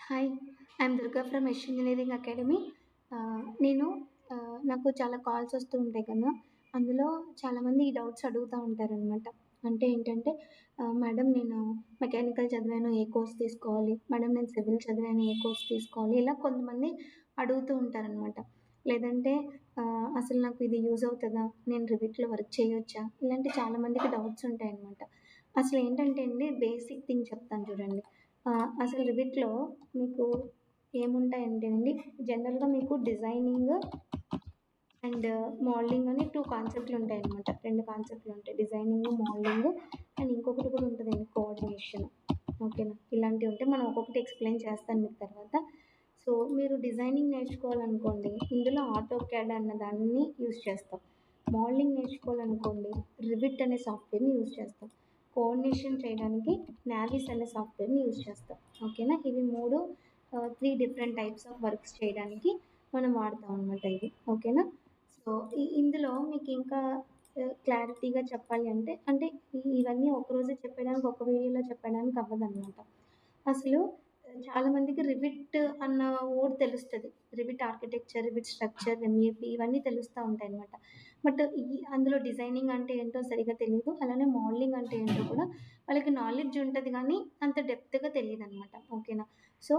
Hi. I'm Durga from Yash engineering academy. నేను నాకు చాలా కాల్స్ వస్తూ ఉంటాయి కదా! అందులో చాలామంది ఈ డౌట్స్ అడుగుతా ఉంటారనమాట. అంటే ఏంటంటే మేడం నేను మెకానికల్ చదివాను ఏ కోర్స్ తీసుకోవాలి? మేడం నేను సివిల్ చదివాను ఏ కోర్స్ తీసుకోవాలి? ఇలా కొంతమంది అడుగుతూ ఉంటారనమాట. లేదంటే అసలు నాకు ఇది యూజ్ అవుతదా? నేను రివిట్‌లో వర్క్ చేయొచ్చా? ఇలాంటి చాలా మందికి డౌట్స్ ఉంటాయనమాట. అసలేంటంటే అండి బేసిక్ థింగ్ చెప్తాను చూడండి. అసలు రివిట్‌లో మీకు ఏముంటాయంటేనండి, జనరల్‌గా మీకు డిజైనింగ్ అండ్ మోడలింగ్ అని 2 కాన్సెప్ట్‌లుంటాయనమాట. 2 కాన్సెప్ట్‌లుంటాయి. డిజైనింగ్, మోడలింగ్ అండ్ ఇంకొకటి కూడా ఉంటదండి కోఆర్డినేషన్. ఓకేనా? ఇలాంటివి ఉంటాయి. మనం ఒక్కొక్కటి ఎక్స్‌ప్లెయిన్ చేస్తాను మీకు తర్వాత. సో, మీరు డిజైనింగ్ నేర్చుకోవాలనుకోండి, ఇందులో ఆటో క్యాడ్ అన్న దాన్ని యూజ్ చేస్తాం. మోడలింగ్ నేర్చుకోవాలనుకోండి, రివిట్ అనే సాఫ్ట్‌వేర్‌ని యూజ్ చేస్తాం. కోఆర్డినేషన్ చేయడానికి నావిస్ అనే సాఫ్ట్‌వేర్‌ని యూజ్ చేస్తాం. ఓకేనా? ఇవి 3 3 డిఫరెంట్ టైప్స్ ఆఫ్ వర్క్స్ చేయడానికి మనం వాడతాం అనమాట ఇవి. ఓకేనా? సో, ఇందులో మీకింకా క్లారిటీగా చెప్పాలి అంటే ఇవన్నీ ఒకరోజే చెప్పేయడానికి, ఒక వీడియోలో చెప్పడానికి అవ్వదనమాట. అసలు చాలా మందికి రివిట్ అన్న వర్డ్ తెలుస్తది. Rivet architecture, Revit structure, MEP ఇవన్నీ తెలుస్తా ఉంటాయనమాట. బట్ అందులో డిజైనింగ్ అంటే ఏంటో సరిగ్గా తెలీదు. అలానే మోడలింగ్ అంటే ఏంటో కూడా వాళ్ళకి నాలెడ్జ్ ఉంటది గానీ, అంత డెప్త్‌గా తెలీదనమాట. ఓకేనా? సో,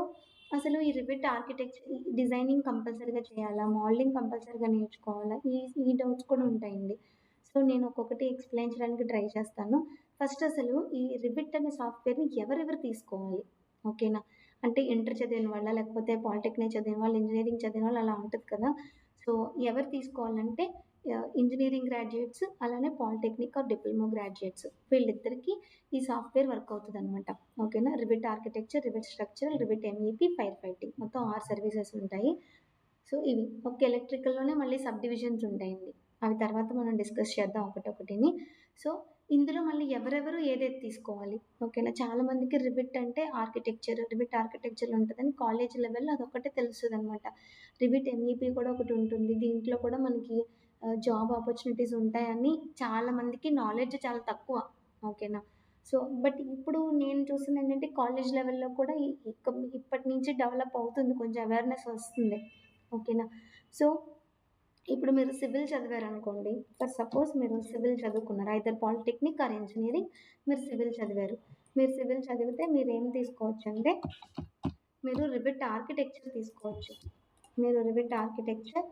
అసలు ఈ రివిట్ ఆర్కిటెక్చర్ డిజైనింగ్ కంపల్సరీగా చేయాలా? మోడలింగ్ కంపల్సరీగా నేర్చుకోవాలా? ఈ డౌట్స్ కూడా ఉంటాయండి. సో, నేను ఒక్కొక్కటి ఎక్స్‌ప్లెయిన్ చేయడానికి ట్రై చేస్తాను. ఫస్ట్ అసలు ఈ రివిట్ అనే సాఫ్ట్‌వేర్‌ని ఎవరెవరు తీసుకోవాలి? ఓకేనా? అంటే ఇంటర్ చదివిన వాళ్ళా? లేకపోతే పాలిటెక్నిక్ చదివిన వాళ్ళు, ఇంజినీరింగ్ చదివిన వాళ్ళు అలా ఉంటది కదా! సో, ఎవరు తీసుకోవాలంటే ఇంజినీరింగ్ గ్రాడ్యుయేట్స్ అలానే పాలిటెక్నిక్ ఆర్ డిప్లొమా గ్రాడ్యుయేట్స్ వీళ్ళిద్దరికీ ఈ సాఫ్ట్‌వేర్ వర్క్ అవుతదనమాట. ఓకేనా? Rivet architecture, rivet structural, rivet MEP, fire fighting మొత్తం 6 సర్వీసెస్ ఉంటాయి. సో, ఇవి ఒక ఎలక్ట్రికల్‌లోనే మళ్ళీ సబ్ డివిజన్స్ ఉంటాయండి. అవి తర్వాత మనం డిస్కస్ చేద్దాం ఒకటొకటిని. సో, ఇందులో మళ్ళీ ఎవరెవరు ఏదేది తీసుకోవాలి. ఓకేనా? చాలా మందికి రివిట్ అంటే ఆర్కిటెక్చర్, రివిట్ ఆర్కిటెక్చర్ ఉంటదని కాలేజ్ లెవెల్‌లో అదొక్కటే తెలుస్తదనమాట. రివిట్ ఎంఈపీ కూడా ఒకటుంటుంది. దీంట్లో కూడా మనకి జాబ్ ఆపర్చునిటీస్ ఉంటాయని చాలా మందికి నాలెడ్జ్ చాలా తక్కువ. ఓకేనా? సో, బట్ ఇప్పుడు నేను చూసిందేంటంటే కాలేజ్ లెవెల్‌లో కూడా ఇప్పటి నుంచి డెవలప్ అవుతుంది. కొంచెం అవేర్‌నెస్ వస్తుంది. ఓకేనా? సో, ఇప్పుడు మీరు సివిల్ చదివారనుకోండి. ఫర్ సపోజ్ మీరు సివిల్ చదువుకున్నారు. ఐదర్ పాలిటెక్నిక్ ఆర్ ఇంజినీరింగ్ మీరు సివిల్ చదివారు. మీరు సివిల్ చదివితే మీరేం తీసుకోవచ్చంటే, మీరు రివిట్ ఆర్కిటెక్చర్ తీసుకోవచ్చు. మీరు రివిట్ ఆర్కిటెక్చర్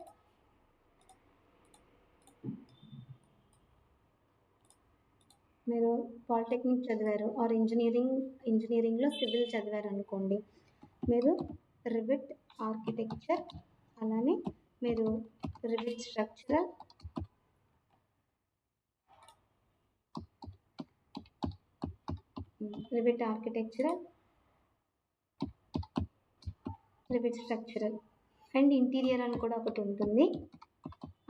మీరు పాలిటెక్నిక్ చదివారు ఆర్ ఇంజినీరింగ్‌లో సివిల్ చదివారనుకోండి. మీరు రివిట్ ఆర్కిటెక్చర్ అలానే మీరు rivet structural, rivet architectural, rivet structural and interior అని కూడా ఒకటుంటుంది.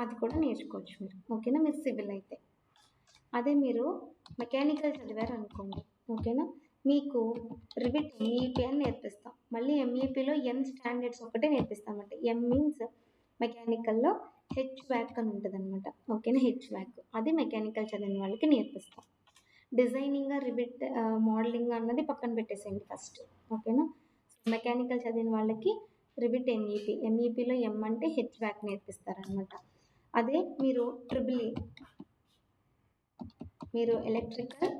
అది కూడా నేర్చుకోవచ్చు మీరు. ఓకేనా? మీరు సివిల్ అయితే. అదే మీరు మెకానికల్ చదివారనుకోండి. ఓకేనా? మీకు రివిట్ ఎంఈపీ అని నేర్పిస్తాం. మళ్ళీ ఎంఈపీలో ఎం స్టాండర్డ్స్ ఒకటే నేర్పిస్తామట. ఎం మీన్స్ మెకానికల్‌లో హెచ్‌వాక్ అని ఉంటదనమాట. ఓకేనా? హెచ్‌వాక్. అది మెకానికల్ చదివిన వాళ్ళకి నేర్పిస్తాం. డిజైనింగ్, రివిట్ మోడలింగ్ అన్నది పక్కన పెట్టేసేయండి ఫస్ట్. ఓకేనా? మెకానికల్ చదివిన వాళ్ళకి రివిట్ ఎంఈపీ. ఎంఈపీలో ఎం అంటే హెచ్‌వాక్ నేర్పిస్తారనమాట. అదే మీరు ట్రిపుల్ ఈ మీరు ఎలక్ట్రికల్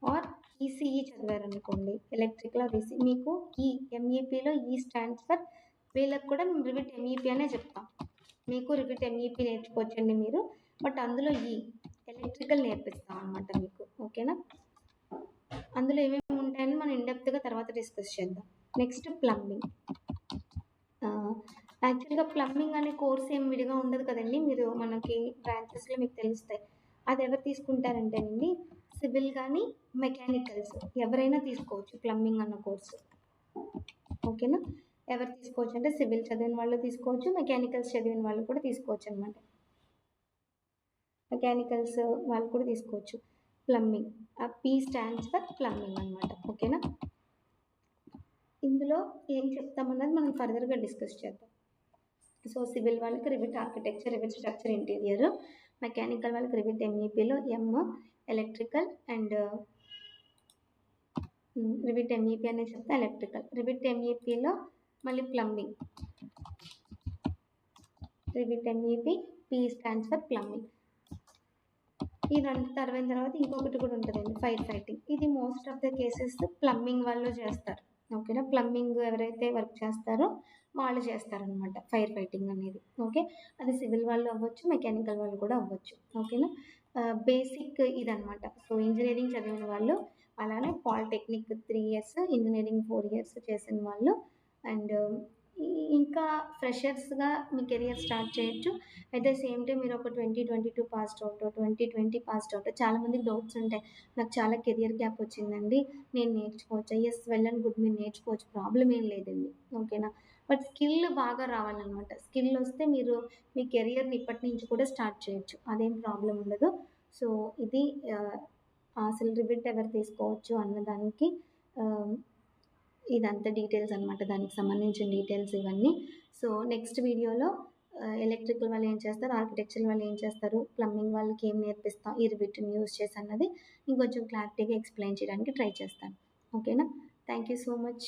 ఆర్ ఈసీఈ చదివారనుకోండి. ఎలక్ట్రికల్ ఆర్ ఈసీ మీకు ఈ ఎంఈపీలో ఈ స్టాండ్స్ ఫర్ వీళ్ళకి కూడా మేము రివిట్ ఎంఈపీ అనే చెప్తాం. మీకు రివిట్ ఎంఈపీ నేర్చుకోవచ్చండి మీరు. బట్ అందులో ఈ ఎలక్ట్రికల్ నేర్పిస్తాం అనమాట మీకు. ఓకేనా? అందులో ఏమేమి ఉంటాయని మనం ఇన్ డెప్త్‌గా తర్వాత డిస్కస్ చేద్దాం. Next plumbing. యాక్చువల్‌గా ప్లంబింగ్ అనే కోర్స్ ఏం విడిగా ఉండదు కదండీ. మీరు మనకి బ్రాంచెస్‌లో మీకు తెలుస్తాయి. అది ఎవరు తీసుకుంటారంటేనండి సివిల్ గానీ, మెకానికల్స్ ఎవరైనా తీసుకోవచ్చు ప్లంబింగ్ అన్న కోర్సు. ఓకేనా? ఎవరు తీసుకోవచ్చు అంటే సివిల్ చదివిన వాళ్ళు తీసుకోవచ్చు. మెకానికల్స్ చదివిన వాళ్ళు కూడా తీసుకోవచ్చనమాట. మెకానికల్స్ వాళ్ళు కూడా తీసుకోవచ్చు. Plumbing. P stands for plumbing అనమాట. ఓకేనా? ఇందులో ఏం చెప్తామన్నది మనం ఫర్దర్‌గా డిస్కస్ చేద్దాం. సో, సివిల్ వాళ్ళకి Revit architecture, Revit structure, interior. Mechanical వాళ్ళకి రివిట్ ఎంఈపీలో M, electrical and Revit MEP అనేది చెప్తే ఎలక్ట్రికల్. రివిట్ ఎంఈపీలో మళ్ళీ plumbing. Revit MEP, P stands for plumbing. ఈ 2 చదివిన తర్వాత ఇంకొకటి కూడా ఉంటదండి, ఫైర్ ఫైటింగ్. ఇది most of the cases plumbing వాళ్ళు చేస్తారు. ఓకేనా? ప్లంబింగ్ ఎవరైతే వర్క్ చేస్తారో వాళ్ళు చేస్తారనమాట ఫైర్ ఫైటింగ్ అనేది. ఓకే. అది సివిల్ వాళ్ళు అవ్వచ్చు, మెకానికల్ వాళ్ళు కూడా అవ్వచ్చు. ఓకేనా? బేసిక్ ఇదనమాట. సో ఇంజినీరింగ్ చదివిన వాళ్ళు, అలానే పాలిటెక్నిక్ 3 ఇయర్స్, ఇంజినీరింగ్ 4 ఇయర్స్ చేసిన వాళ్ళు, అండ్ ఇంకా ఫ్రెషర్స్‌గా మీ కెరియర్ స్టార్ట్ చేయొచ్చు. అట్ ద సేమ్ టైమ్ మీరు ఒక 2022 పాస్డ్ అవుటో, 2020 పాస్డ్ అవుటో, చాలామందికి డౌట్స్ ఉంటాయి. నాకు చాలా కెరియర్ గ్యాప్ వచ్చిందండి. నేను నేర్చుకోవచ్చా? యెస్, వెల్ అండ్ గుడ్, మీరు నేర్చుకోవచ్చు. ప్రాబ్లమ్ ఏం లేదండి. ఓకేనా? బట్ స్కిల్ బాగా రావాలనమాట. స్కిల్ వస్తే మీరు మీ కెరియర్‌ని ఇప్పటి నుంచి కూడా స్టార్ట్ చేయొచ్చు. అదేం ప్రాబ్లమ్ ఉండదు. సో ఇది ఆహ్, అసలు రిబిట్ ఎవరు తీసుకోవచ్చు అన్నదానికి ఆహ్, ఇదంతా డీటెయిల్స్ అనమాట. దానికి సంబంధించిన డీటెయిల్స్ ఇవన్నీ. సో నెక్స్ట్ వీడియోలో ఎలక్ట్రికల్ వాళ్ళు ఏం చేస్తారు, ఆర్కిటెక్చర్ వాళ్ళు ఏం చేస్తారు, ప్లంబింగ్ వాళ్ళకి ఏం నేర్పిస్తాం, ఈ రిబిట్‌ని యూజ్ చేసి అన్నది ఇంకొంచెం క్లారిటీగా ఎక్స్‌ప్లెయిన్ చేయడానికి ట్రై చేస్తాను. ఓకేనా? Thank you so much.